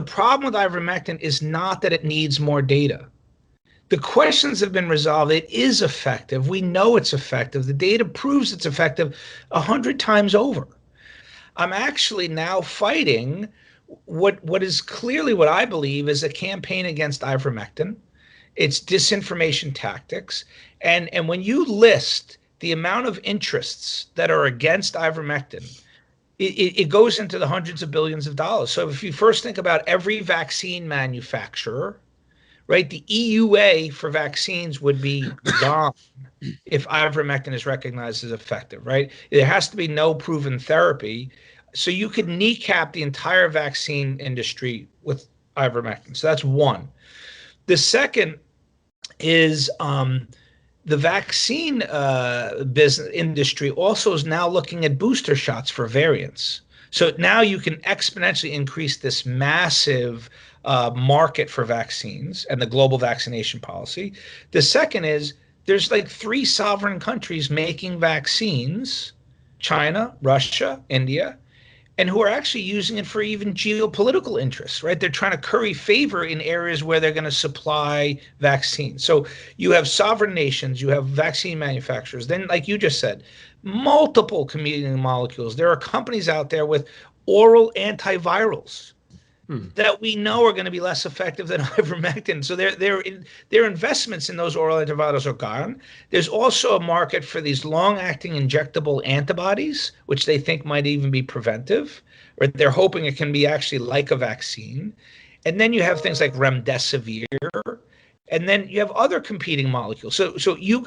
problem with ivermectin is not that it needs more data. The questions have been resolved. It is effective. We know it's effective. The data proves it's effective 100 times over. I'm actually now fighting what is clearly what I believe is a campaign against ivermectin. It's disinformation tactics. And when you list the amount of interests that are against ivermectin, it goes into the hundreds of billions of dollars. So if you first think about every vaccine manufacturer, right, the EUA for vaccines would be gone if ivermectin is recognized as effective, right? There has to be no proven therapy. So you could kneecap the entire vaccine industry with ivermectin. So that's one. The second is the vaccine business industry also is now looking at booster shots for variants. So now you can exponentially increase this massive market for vaccines and the global vaccination policy. The second is there's like 3 sovereign countries making vaccines: China, Russia, India, and who are actually using it for even geopolitical interests, right? They're trying to curry favor in areas where they're going to supply vaccines. So you have sovereign nations, you have vaccine manufacturers. Then, like you just said, multiple competing molecules. There are companies out there with oral antivirals that we know are going to be less effective than ivermectin. So their investments in those oral antivirals are gone. There's also a market for these long-acting injectable antibodies, which they think might even be preventive, or they're hoping it can be actually like a vaccine. And then you have things like remdesivir, and then you have other competing molecules.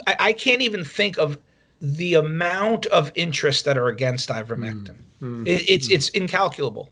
I can't even think of the amount of interest that are against ivermectin. It's incalculable.